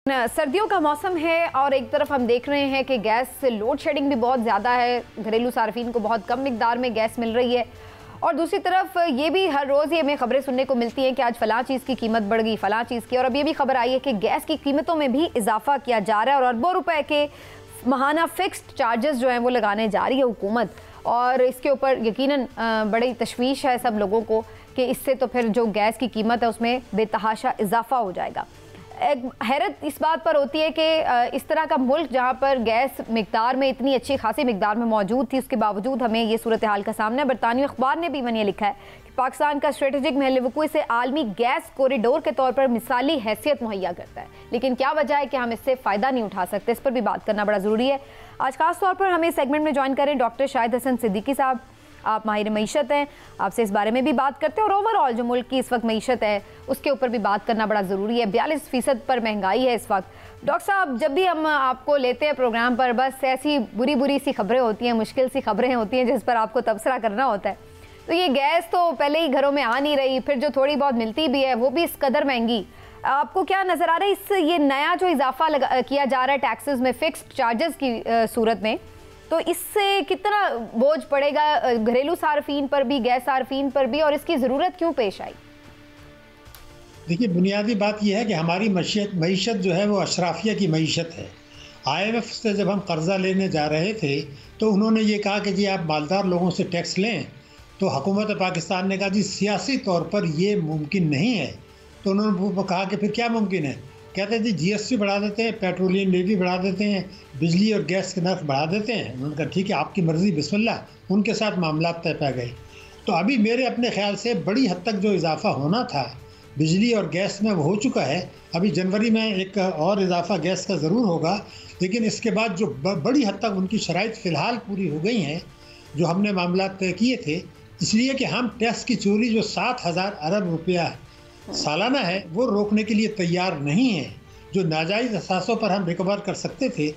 सर्दियों का मौसम है और एक तरफ हम देख रहे हैं कि गैस लोड शेडिंग भी बहुत ज़्यादा है, घरेलू सार्फिन को बहुत कम मिकदार में गैस मिल रही है। और दूसरी तरफ ये भी हर रोज़ ये हमें खबरें सुनने को मिलती हैं कि आज फ़लाँ चीज़ की कीमत बढ़ गई, फ़लाँ चीज़ की। और अब ये भी खबर आई है कि गैस की कीमतों में भी इजाफा किया जा रहा है और अरबों रुपए के माहाना फिक्स्ड चार्जेस जो हैं वो लगाने जा रही है हुकूमत। और इसके ऊपर यकीनन बड़ी तशवीश है सब लोगों को कि इससे तो फिर जो गैस की कीमत है उसमें बेतहाशा इजाफा हो जाएगा। एक हैरत इस बात पर होती है कि इस तरह का मुल्क जहाँ पर गैस मिकदार में इतनी अच्छी खासी मिकदार में मौजूद थी, उसके बावजूद हमें ये सूरत हाल का सामना है। बरतानवी अखबार ने भी मैंने लिखा है कि पाकिस्तान का स्ट्रेटेजिक महल वक़ूअ से आलमी गैस कॉरिडोर के तौर पर मिसाली हैसियत मुहैया करता है, लेकिन क्या वजह है कि हम इससे फ़ायदा नहीं उठा सकते, इस पर भी बात करना बड़ा ज़रूरी है। आज खास तौर पर हमें सेगमेंट में ज्वाइन करें डॉक्टर शाहिद हसन सिद्दीकी साहब। आप माहिर मईशत हैं, आपसे इस बारे में भी बात करते हैं और ओवरऑल जो मुल्क की इस वक्त मईशत है उसके ऊपर भी बात करना बड़ा ज़रूरी है। 42% पर महंगाई है इस वक्त। डॉक्टर साहब, जब भी हम आपको लेते हैं प्रोग्राम पर, बस ऐसी बुरी बुरी सी खबरें होती हैं, मुश्किल सी खबरें होती हैं जिस पर आपको तबसरा करना होता है। तो ये गैस तो पहले ही घरों में आ नहीं रही, फिर जो थोड़ी बहुत मिलती भी है वो भी इस कदर महंगी। आपको क्या नज़र आ रहा है इस ये नया जो इजाफा किया जा रहा है टैक्सेस में फिक्स्ड चार्जेस की सूरत में, तो इससे कितना बोझ पड़ेगा घरेलू सार्फिन पर भी, गैस सार्फिन पर भी, और इसकी ज़रूरत क्यों पेश आई? देखिए, बुनियादी बात यह है कि हमारी मईशत जो है वो अशराफिया की मईशत है। IMF से जब हम कर्ज़ा लेने जा रहे थे तो उन्होंने ये कहा कि जी आप मालदार लोगों से टैक्स लें, तो हुकूमत पाकिस्तान ने कहा जी सियासी तौर पर ये मुमकिन नहीं है। तो उन्होंने कहा कि फिर क्या मुमकिन है? कहते हैं जी GST बढ़ा देते हैं, पेट्रोलियम लेवी बढ़ा देते हैं, बिजली और गैस के नर्ख बढ़ा देते हैं। उन्होंने कहा ठीक है, आपकी मर्ज़ी, बिस्मिल्लाह। उनके साथ मामला तय पा गए। तो अभी मेरे अपने ख्याल से बड़ी हद तक जो इजाफा होना था बिजली और गैस में वो हो चुका है। अभी जनवरी में एक और इजाफा गैस का ज़रूर होगा, लेकिन इसके बाद जो बड़ी हद तक उनकी शराइत फ़िलहाल पूरी हो गई हैं जो हमने मामला तय किए थे। इसलिए कि हम टैक्स की चोरी जो 7,000 अरब रुपया सालाना है वो रोकने के लिए तैयार नहीं है। जो नाजायज़ असासों पर हम रिकवर कर सकते थे,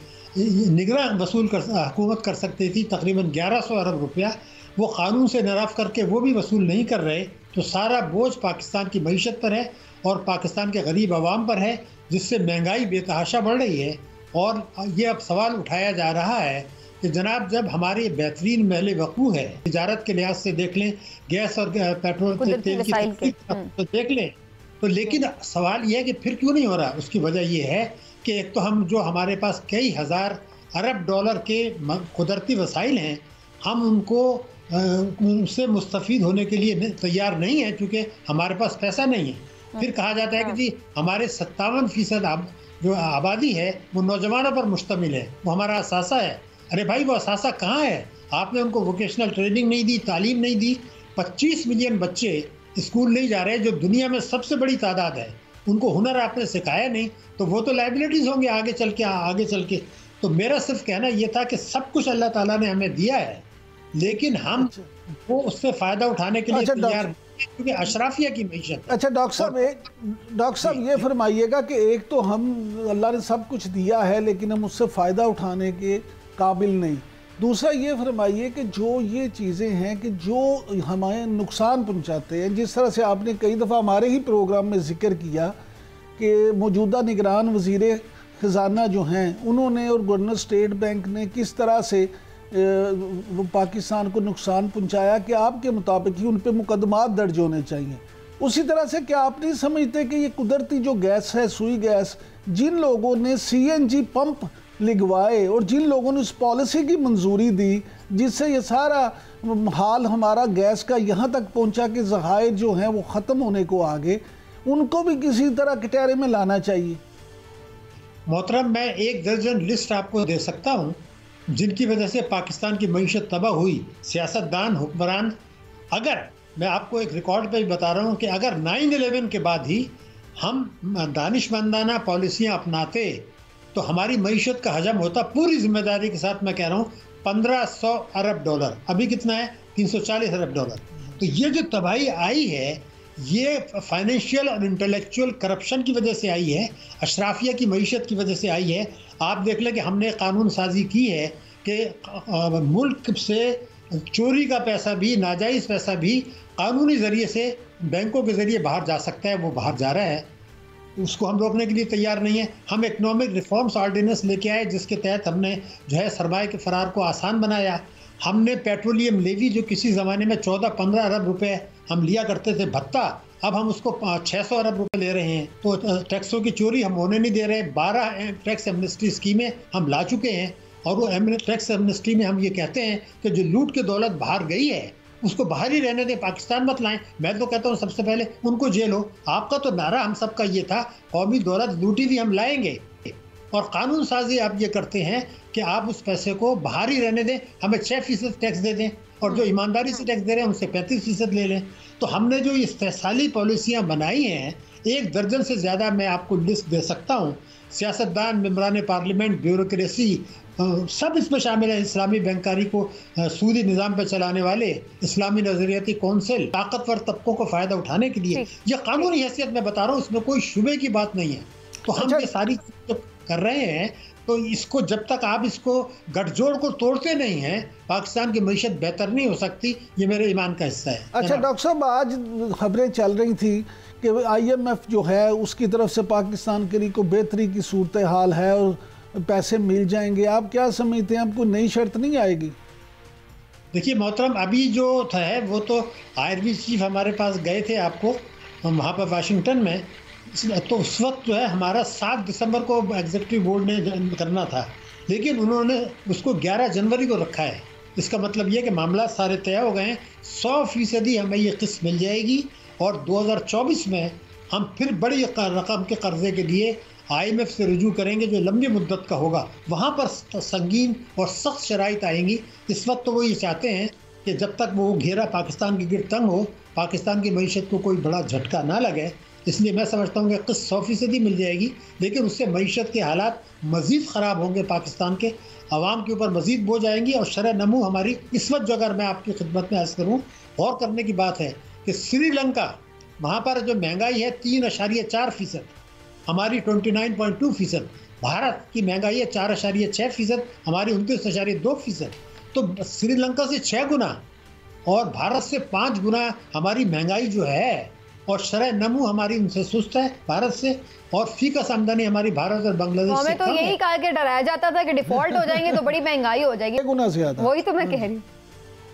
निगरान वसूल कर हुकूमत कर सकती थी तकरीबन 1100 अरब रुपया, वो क़ानून से नराफ़ करके वो भी वसूल नहीं कर रहे। तो सारा बोझ पाकिस्तान की मईशत पर है और पाकिस्तान के गरीब आवाम पर है, जिससे महंगाई बेतहाशा बढ़ रही है। और ये अब सवाल उठाया जा रहा है कि जनाब, जब हमारे बेहतरीन महल वक़ूअ है, तिजारत के लिहाज से देख लें, गैस और पेट्रोल तेल की तो देख लें, तो लेकिन सवाल यह है कि फिर क्यों नहीं हो रहा। उसकी वजह यह है कि एक तो हम जो हमारे पास कई हज़ार अरब डॉलर के कुदरती वसाइल हैं, हम उनको उससे मुस्तफ़ीद होने के लिए तैयार नहीं है, क्योंकि हमारे पास पैसा नहीं है। फिर कहा जाता है कि जी हमारे 57% जो आबादी है वो नौजवानों पर मुश्तमिल है, वो हमारा असासा है। अरे भाई, वो असासा कहाँ है? आपने उनको वोकेशनल ट्रेनिंग नहीं दी, तालीम नहीं दी। 25 मिलियन बच्चे स्कूल नहीं जा रहे, जो दुनिया में सबसे बड़ी तादाद है। उनको हुनर आपने सिखाया नहीं, तो वो तो लाइबिलिटीज़ होंगे आगे चल के। तो मेरा सिर्फ कहना ये था कि सब कुछ अल्लाह ताला ने हमें दिया है, लेकिन हम वो उससे फ़ायदा उठाने के लिए तैयार नहीं, क्योंकि अशराफिया की मईशत। अच्छा डॉक्टर साहब ये फरमाइएगा कि एक तो हम, अल्लाह ने सब कुछ दिया है लेकिन हम उससे फ़ायदा उठाने के काबिल नहीं। दूसरा ये फरमाइए कि जो ये चीज़ें हैं कि जो हमें नुकसान पहुंचाते हैं, जिस तरह से आपने कई दफ़ा हमारे ही प्रोग्राम में ज़िक्र किया कि मौजूदा निगरान वज़ीर ख़जाना जो हैं उन्होंने और गवर्नर स्टेट बैंक ने किस तरह से पाकिस्तान को नुकसान पहुंचाया कि आपके मुताबिक ही उन पर मुकदमात दर्ज होने चाहिए। उसी तरह से क्या आप नहीं समझते कि ये कुदरती जो गैस है, सुई गैस, जिन लोगों ने CNG पंप लिखवाए और जिन लोगों ने उस पॉलिसी की मंजूरी दी जिससे ये सारा हाल हमारा गैस का यहाँ तक पहुँचा कि ज़खायर जो हैं वो ख़त्म होने को आ गए, उनको भी किसी तरह कटहरे में लाना चाहिए। मोहतरम, मैं 1 दर्जन लिस्ट आपको दे सकता हूँ जिनकी वजह से पाकिस्तान की मईशत तबाह हुई। सियासतदान, हुक्मरान, अगर मैं आपको एक रिकॉर्ड पे बता रहा हूँ कि अगर 9/11 के बाद ही हम दानिशमंदाना पॉलिसियाँ अपनाते तो हमारी मईशत का हजम होता, पूरी जिम्मेदारी के साथ मैं कह रहा हूँ, 1500 अरब डॉलर। अभी कितना है? 340 अरब डॉलर। तो ये जो तबाही आई है ये फाइनेंशियल और इंटेलेक्चुअल करप्शन की वजह से आई है, अशराफिया की मईशत की वजह से आई है। आप देख लें कि हमने कानून साजी की है कि मुल्क से चोरी का पैसा भी, नाजायज़ पैसा भी कानूनी ज़रिए से बैंकों के ज़रिए बाहर जा सकता है, वो बाहर जा रहा है। उसको हम रोकने के लिए तैयार नहीं है। हम इकोनॉमिक रिफॉर्म्स ऑर्डिनेंस लेके आए जिसके तहत हमने जो है सरमाए के फरार को आसान बनाया। हमने पेट्रोलियम लेवी जो किसी ज़माने में 14-15 अरब रुपए हम लिया करते थे भत्ता, अब हम उसको 600 अरब रुपए ले रहे हैं। तो टैक्सों की चोरी हम होने नहीं दे रहे। 12 टैक्स एमनेस्टी स्कीमें हम ला चुके हैं और वो टैक्स एमनेस्टी में हम ये कहते हैं कि जो लूट की दौलत बाहर गई है उसको बाहर ही रहने दें, पाकिस्तान मत लाएं। मैं तो कहता हूँ सबसे पहले उनको जेल हो। आपका तो नारा हम सबका ये था, कौमी दौलत लूटी भी हम लाएंगे, और कानून साजी आप ये करते हैं कि आप उस पैसे को बाहर ही रहने दें, हमें 6% टैक्स दे दें और जो ईमानदारी से टैक्स दे रहे हैं उनसे 35% ले लें। तो हमने जो इस्तेहसाली पॉलिसियाँ बनाई हैं, 1 दर्जन से ज़्यादा मैं आपको लिस्ट दे सकता हूँ। सियासतदान, मेम्बरान पार्लियामेंट, ब्यूरोक्रेसी, सब इसमें शामिल है। इस्लामी बैंकारी को सूदी निज़ाम पर चलाने वाले, इस्लामी नज़रियाती कौंसिल, ताकतवर तबकों को फ़ायदा उठाने के लिए ये कानूनी हैसियत में बता रहा हूँ, इसमें कोई शुबे की बात नहीं है। तो हम ये सारी चीज़ कर रहे हैं, तो इसको जब तक आप इसको गठजोड़ को तोड़ते नहीं हैं, पाकिस्तान की मईशत बेहतर नहीं हो सकती। ये मेरे ईमान का हिस्सा है। अच्छा डॉक्टर साहब, आज खबरें चल रही थी कि IMF जो है उसकी तरफ से पाकिस्तान के लिए को बेहतरी की सूरत हाल है और पैसे मिल जाएंगे। आप क्या समझते हैं, आपको नई शर्त नहीं आएगी? देखिए मोहतरम, अभी जो है वो तो IRB चीफ हमारे पास गए थे, आपको वहाँ पर वाशिंगटन में, तो उस वक्त जो है हमारा 7 दिसंबर को एग्जीक्यूटिव बोर्ड ने करना था, लेकिन उन्होंने उसको 11 जनवरी को रखा है। इसका मतलब ये कि मामला सारे तय हो गए हैं। 100% हमें ये किस्त मिल जाएगी और 2024 में हम फिर बड़ी रकम के कर्जे के लिए IMF से रुजू करेंगे जो लंबी मुद्दत का होगा। वहाँ पर संगीन और सख्त शराइत आएंगी। इस वक्त तो वो ये चाहते हैं कि जब तक वो घेरा पाकिस्तान की गिरद तंग हो, पाकिस्तान की मईशत को कोई बड़ा झटका ना लगे, इसलिए मैं समझता हूँ कि किस्त 100% मिल जाएगी, लेकिन उससे मईशत के हालात मज़ीद ख़राब होंगे, पाकिस्तान के अवाम के ऊपर मज़ीद बोझ आएंगी और शरह नमू हमारी इस वक्त जो, अगर मैं आपकी खिदमत में अर्ज़ करूँ, गौर करने की बात है कि श्रीलंका, वहाँ पर जो महंगाई है 3.4%, हमारी 29.2%, भारत की महंगाई है 4.6%, हमारी 29.2%। तो श्रीलंका से 6 गुना और भारत से 5 गुना हमारी महंगाई जो है, और शरह नमू हमारी उनसे सुस्त है भारत से, और फीकस आमदनी हमारी भारत और बांग्लादेश से तो यही कहा कि डराया जाता था कि डिफॉल्ट हो जाएंगे तो बड़ी महंगाई हो जाएगी, 6 गुना से ज़्यादा। वही तो मैं कह रही हूँ।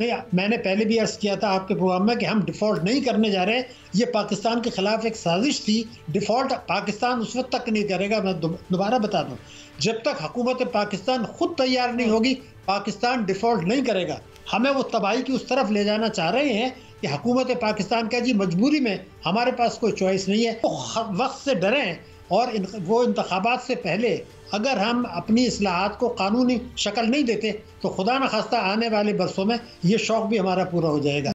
नहीं, मैंने पहले भी अर्ज किया था आपके प्रोग्राम में कि हम डिफ़ॉल्ट नहीं करने जा रहे हैं। ये पाकिस्तान के खिलाफ एक साजिश थी। डिफ़ॉल्ट पाकिस्तान उस वक्त तक नहीं करेगा। मैं दोबारा बता दूं, जब तक हुकूमत पाकिस्तान खुद तैयार नहीं होगी, पाकिस्तान डिफ़ॉल्ट नहीं करेगा। हमें वो तबाही की उस तरफ ले जाना चाह रहे हैं कि हुकूमत पाकिस्तान का जी मजबूरी में, हमारे पास कोई चॉइस नहीं है। तो वक्त से डरें और वो इंतखाबात से पहले अगर हम अपनी इस्लाहात को कानूनी शक्ल नहीं देते तो खुदा न खास्ता आने वाले बरसों में ये शौक़ भी हमारा पूरा हो जाएगा।